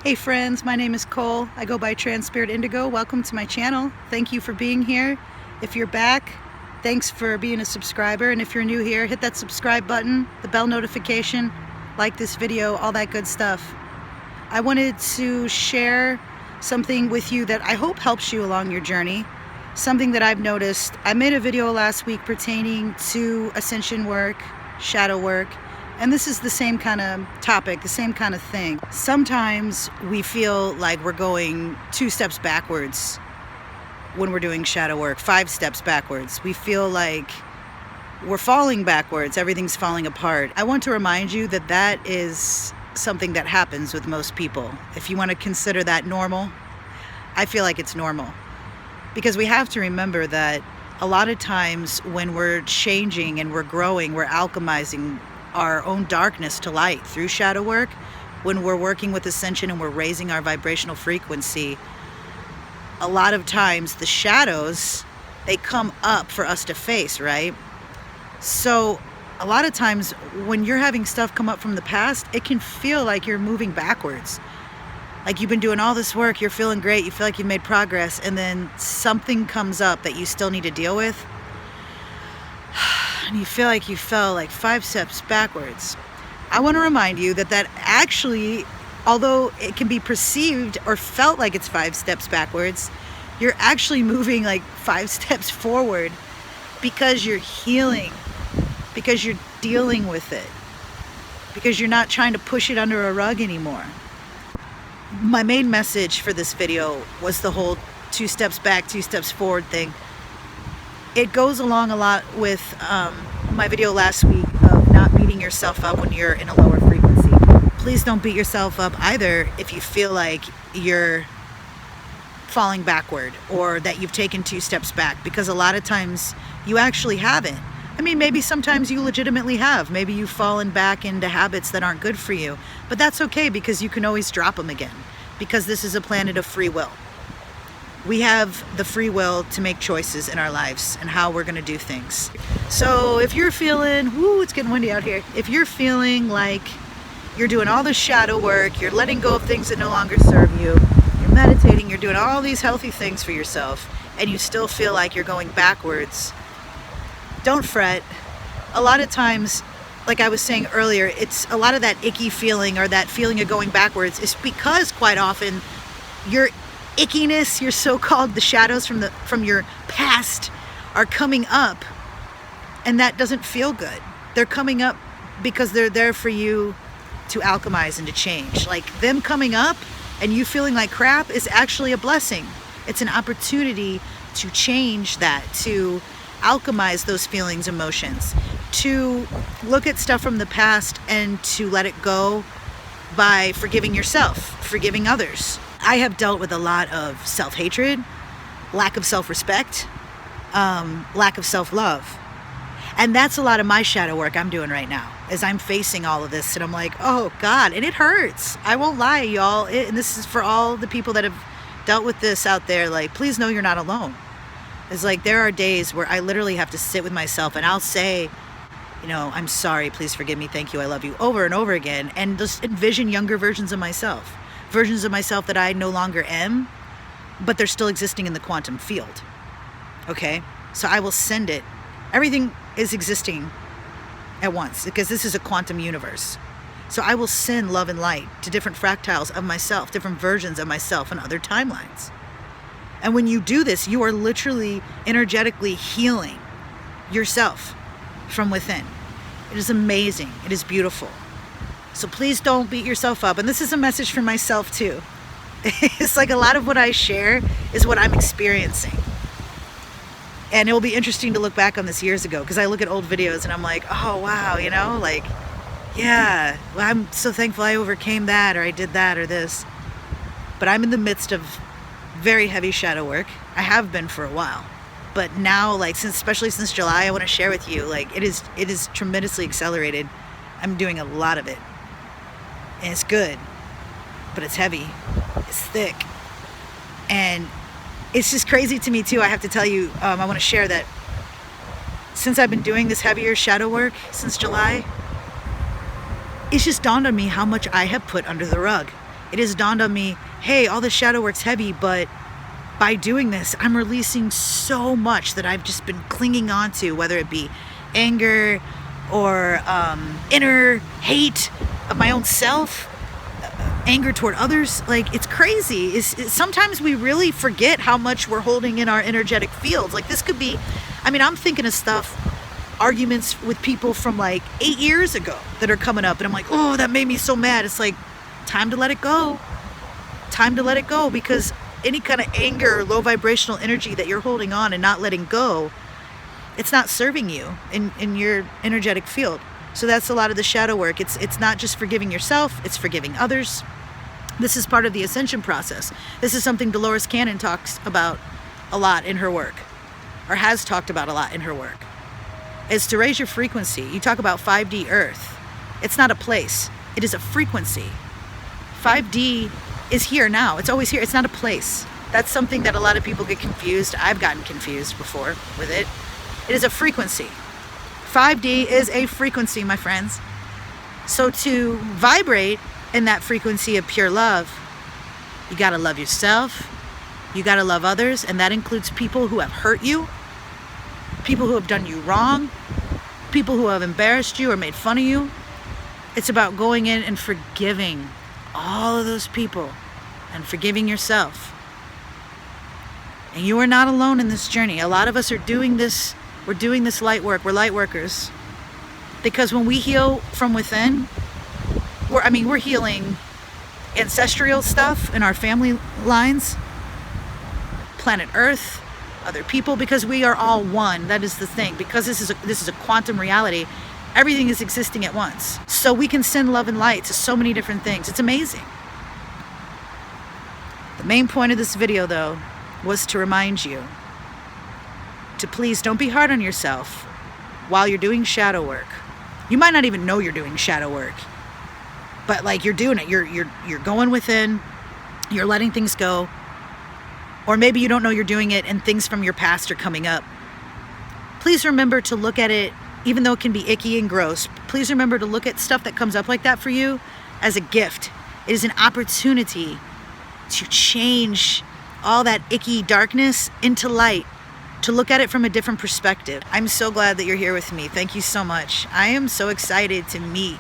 Hey friends, my name is Cole. I go by Transpirit Indigo. Welcome to my channel. Thank you for being here. If you're back, thanks for being a subscriber. And if you're new here, hit that subscribe button, the bell notification, like this video, all that good stuff. I wanted to share something with you that I hope helps you along your journey. Something that I've noticed. I made a video last week pertaining to ascension work, shadow work, and this is the same kind of topic, the same kind of thing. Sometimes we feel like we're going 2 steps backwards when we're doing shadow work, 5 steps backwards. We feel like we're falling backwards, everything's falling apart. I want to remind you that that is something that happens with most people. If you want to consider that normal, I feel like it's normal. Because we have to remember that a lot of times when we're changing and we're growing, we're alchemizing our own darkness to light through shadow work. When we're working with ascension and we're raising our vibrational frequency, a lot of times the shadows, they come up for us to face, right? So a lot of times when you're having stuff come up from the past, it can feel like you're moving backwards. Like you've been doing all this work, you're feeling great, you feel like you've made progress, and then something comes up that you still need to deal with, and you feel like you fell like 5 steps backwards. I want to remind you that that actually, although it can be perceived or felt like it's 5 steps backwards, you're actually moving like 5 steps forward because you're healing, because you're dealing with it, because you're not trying to push it under a rug anymore. My main message for this video was the whole 2 steps back, 2 steps forward thing. It goes along a lot with my video last week of not beating yourself up when you're in a lower frequency. Please don't beat yourself up either if you feel like you're falling backward or that you've taken 2 steps back, because a lot of times you actually haven't. I mean, maybe sometimes you legitimately have. Maybe you've fallen back into habits that aren't good for you. But that's okay, because you can always drop them again. Because this is a planet of free will. We have the free will to make choices in our lives and how we're going to do things. So if you're feeling, whoo, it's getting windy out here. If you're feeling like you're doing all this shadow work, you're letting go of things that no longer serve you, you're meditating, you're doing all these healthy things for yourself, and you still feel like you're going backwards, don't fret. A lot of times, like I was saying earlier, it's a lot of that icky feeling or that feeling of going backwards is because quite often your ickiness, your so-called the shadows from your past are coming up, and that doesn't feel good. They're coming up because they're there for you to alchemize and to change. Like them coming up and you feeling like crap is actually a blessing. It's an opportunity to change that, to alchemize those feelings, emotions, to look at stuff from the past and to let it go by forgiving yourself, forgiving others. I have dealt with a lot of self-hatred, lack of self-respect, lack of self-love. And that's a lot of my shadow work I'm doing right now, as I'm facing all of this and I'm like, oh God, and it hurts. I won't lie, y'all. And this is for all the people that have dealt with this out there. Like, please know you're not alone. It's like there are days where I literally have to sit with myself and I'll say, you know, I'm sorry, please forgive me, thank you, I love you, over and over again, and just envision younger versions of myself. Versions of myself that I no longer am, but they're still existing in the quantum field. Okay? So I will send it. Everything is existing at once because this is a quantum universe. So I will send love and light to different fractals of myself, different versions of myself and other timelines. And when you do this, you are literally energetically healing yourself from within. It is amazing. It is beautiful. So please don't beat yourself up. And this is a message for myself too. It's like a lot of what I share is what I'm experiencing. And it will be interesting to look back on this years ago, because I look at old videos and I'm like, oh wow, you know, like, yeah, well, I'm so thankful I overcame that, or I did that, or this. But I'm in the midst of very heavy shadow work. I have been for a while. But now, like, especially since July, I want to share with you, like, it is tremendously accelerated. I'm doing a lot of it. And it's good, but it's heavy, it's thick, and it's just crazy to me too. I have to tell you, I want to share that since I've been doing this heavier shadow work since July, it's just dawned on me how much I have put under the rug. it has dawned on me, hey, all this shadow work's heavy, but by doing this, I'm releasing so much that I've just been clinging on to, whether it be anger or inner hate of my own self, anger toward others. Like, it's crazy. Sometimes we really forget how much we're holding in our energetic fields. Like, this could be, I mean, I'm thinking of stuff, arguments with people from like 8 years ago that are coming up, and I'm like, oh, that made me so mad. It's like, time to let it go. Time to let it go, because any kind of anger or low vibrational energy that you're holding on and not letting go, it's not serving you in your energetic field. So that's a lot of the shadow work. It's not just forgiving yourself, it's forgiving others. This is part of the ascension process. This is something Dolores Cannon talks about a lot in her work, or has talked about a lot in her work, is to raise your frequency. You talk about 5D Earth. It's not a place, it is a frequency. 5D is here now. It's always here. It's not a place. That's something that a lot of people get confused. I've gotten confused before with it. It is a frequency. 5D is a frequency, my friends. So to vibrate in that frequency of pure love, you got to love yourself. You got to love others. And that includes people who have hurt you, people who have done you wrong, people who have embarrassed you or made fun of you. It's about going in and forgiving all of those people and forgiving yourself. And you are not alone in this journey. A lot of us are doing this. We're doing this light work. We're light workers. Because when we heal from within, we're healing ancestral stuff in our family lines, planet Earth, other people, because we are all one. That is the thing. Because this is a quantum reality. Everything is existing at once. So we can send love and light to so many different things. It's amazing. The main point of this video, though, was to remind you to please don't be hard on yourself while you're doing shadow work. You might not even know you're doing shadow work, but like, you're doing it. You're going within, you're letting things go. Or maybe you don't know you're doing it and things from your past are coming up. Please remember to look at it. Even though it can be icky and gross, please remember to look at stuff that comes up like that for you as a gift. It is an opportunity to change all that icky darkness into light, to look at it from a different perspective. I'm so glad that you're here with me. Thank you so much. I am so excited to meet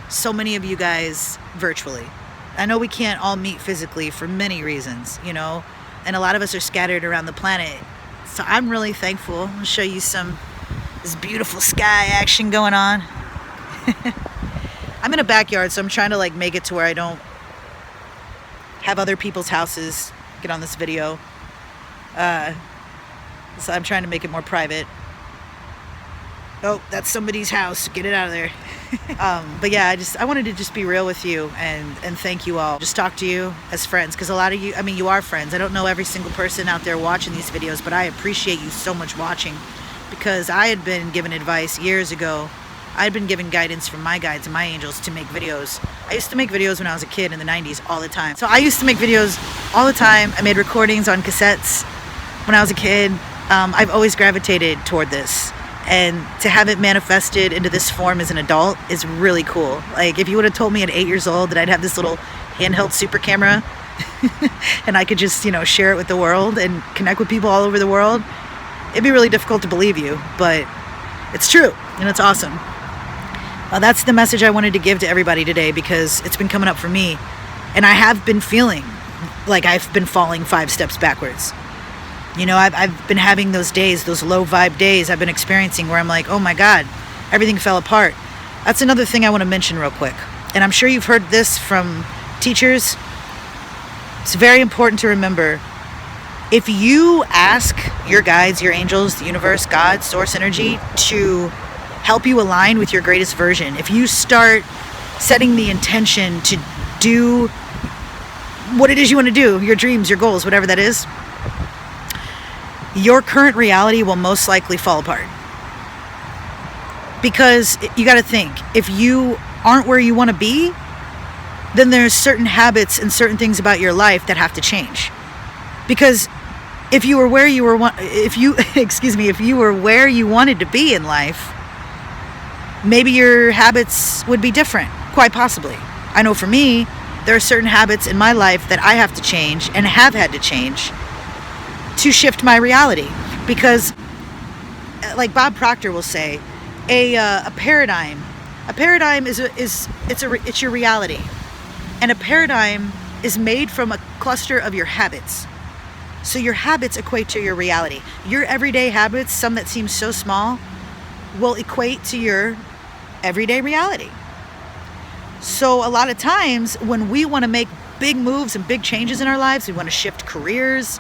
so many of you guys virtually. I know we can't all meet physically for many reasons, you know, and a lot of us are scattered around the planet. So I'm really thankful. I'll show you this beautiful sky action going on. I'm in a backyard, so I'm trying to like make it to where I don't have other people's houses get on this video. So I'm trying to make it more private. Oh, that's somebody's house. Get it out of there. But yeah, I wanted to just be real with you and thank you all. Just talk to you as friends, because a lot of you, I mean, you are friends. I don't know every single person out there watching these videos, but I appreciate you so much watching. Because I had been given advice years ago. I had been given guidance from my guides and my angels to make videos. I used to make videos when I was a kid in the 90s all the time. So I used to make videos all the time. I made recordings on cassettes when I was a kid. I've always gravitated toward this. And to have it manifested into this form as an adult is really cool. Like, if you would have told me at 8 years old that I'd have this little handheld super camera and I could just, you know, share it with the world and connect with people all over the world, it'd be really difficult to believe you, but it's true, and it's awesome. That's the message I wanted to give to everybody today, because it's been coming up for me, and I have been feeling like I've been falling 5 steps backwards. You know, I've been having those days, those low vibe days I've been experiencing where I'm like, oh my God, everything fell apart. That's another thing I want to mention real quick, and I'm sure you've heard this from teachers. It's very important to remember. If you ask your guides, your angels, the universe, God, source energy to help you align with your greatest version, if you start setting the intention to do what it is you want to do, your dreams, your goals, whatever that is, your current reality will most likely fall apart. Because you got to think, if you aren't where you want to be, then there's certain habits and certain things about your life that have to change. Because if you were where you were, if you were where you wanted to be in life, maybe your habits would be different, quite possibly. I know for me, there are certain habits in my life that I have to change and have had to change to shift my reality. Because, like Bob Proctor will say, a paradigm it's your reality, and a paradigm is made from a cluster of your habits. So your habits equate to your reality. Your everyday habits, some that seem so small, will equate to your everyday reality. So a lot of times when we want to make big moves and big changes in our lives, we want to shift careers,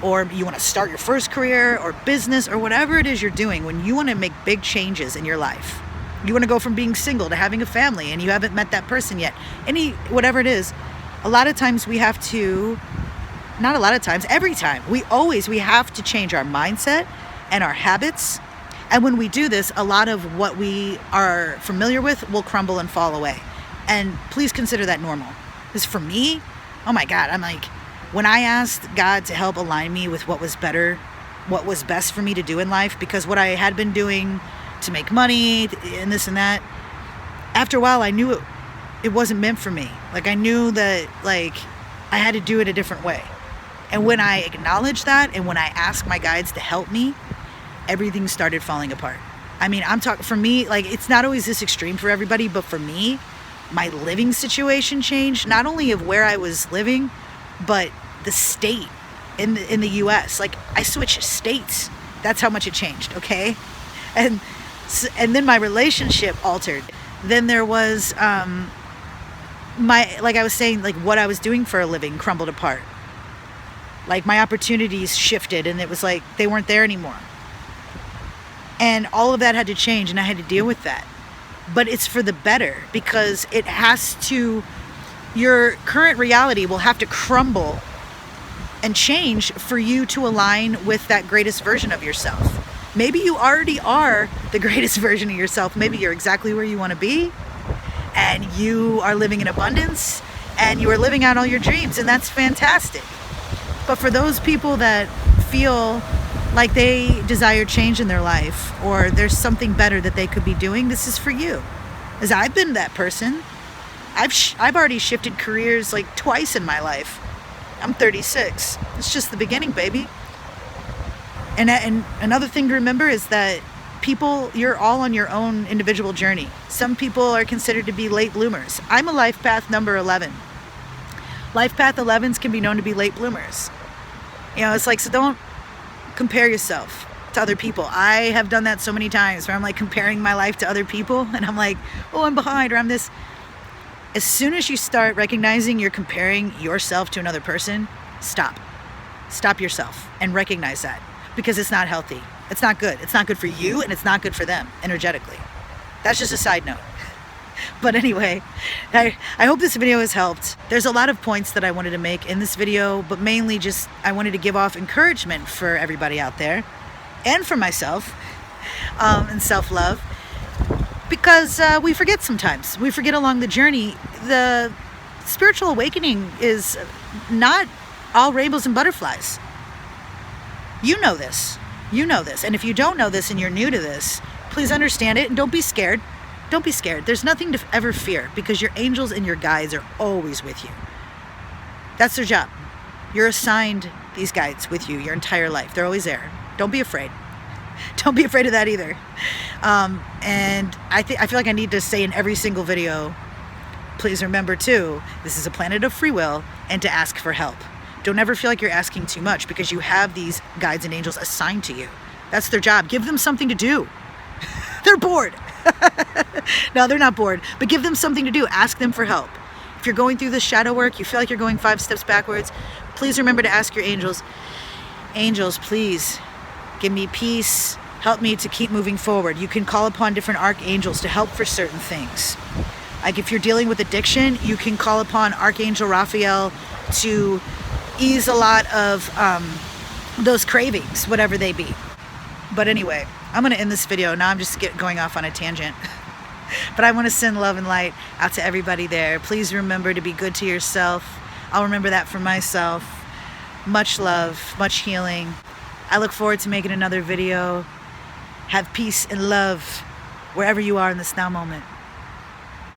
or you want to start your first career or business or whatever it is you're doing, when you want to make big changes in your life, you want to go from being single to having a family and you haven't met that person yet, whatever it is, a lot of times we have to, not a lot of times, every time, we have to change our mindset and our habits. And when we do this, a lot of what we are familiar with will crumble and fall away. And please consider that normal. Because for me, oh my God, I'm like, when I asked God to help align me with what was better, what was best for me to do in life, because what I had been doing to make money and this and that, after a while I knew it wasn't meant for me. Like, I knew that, like, I had to do it a different way. And when I acknowledged that, and when I asked my guides to help me, everything started falling apart. I mean, I'm talking, for me, like, it's not always this extreme for everybody, but for me, my living situation changed, not only of where I was living, but the state in the US. Like, I switched states. That's how much it changed, okay? And then my relationship altered. Then there was like I was saying, like, what I was doing for a living crumbled apart. Like, my opportunities shifted, and it was like they weren't there anymore. And all of that had to change, and I had to deal with that. But it's for the better, because it has to, your current reality will have to crumble and change for you to align with that greatest version of yourself. Maybe you already are the greatest version of yourself. Maybe you're exactly where you want to be, and you are living in abundance, and you are living out all your dreams, and that's fantastic. But for those people that feel like they desire change in their life, or there's something better that they could be doing, this is for you. As I've been that person. I've already shifted careers like twice in my life. I'm 36. It's just the beginning, baby. And another thing to remember is that people, you're all on your own individual journey. Some people are considered to be late bloomers. I'm a life path number 11. Life path 11s can be known to be late bloomers. You know, it's like, so don't compare yourself to other people. I have done that so many times where I'm like comparing my life to other people, and I'm like, oh, I'm behind, or I'm this. As soon as you start recognizing you're comparing yourself to another person, stop yourself and recognize that, because it's not healthy. It's not good. It's not good for you, and it's not good for them energetically. That's just a side note. But anyway, I hope this video has helped. There's a lot of points that I wanted to make in this video, but mainly just I wanted to give off encouragement for everybody out there, and for myself, and self-love, because we forget sometimes. We forget along the journey. The spiritual awakening is not all rainbows and butterflies. You know this. You know this. And if you don't know this and you're new to this, please understand it, and don't be scared. Don't be scared. There's nothing to ever fear, because your angels and your guides are always with you. That's their job. You're assigned these guides with you your entire life. They're always there. Don't be afraid. Don't be afraid of that either. And I feel like I need to say in every single video, please remember too, this is a planet of free will, and to ask for help. Don't ever feel like you're asking too much, because you have these guides and angels assigned to you. That's their job. Give them something to do. They're bored. No, they're not bored, but give them something to do. Ask them for help. If you're going through this shadow work, you feel like you're going 5 steps backwards, please remember to ask your angels, angels, please give me peace. Help me to keep moving forward. You can call upon different archangels to help for certain things. Like if you're dealing with addiction, you can call upon Archangel Raphael to ease a lot of those cravings, whatever they be. But anyway, I'm going to end this video. Now I'm just going off on a tangent. But I want to send love and light out to everybody there. Please remember to be good to yourself. I'll remember that for myself. Much love, much healing. I look forward to making another video. Have peace and love wherever you are in this now moment.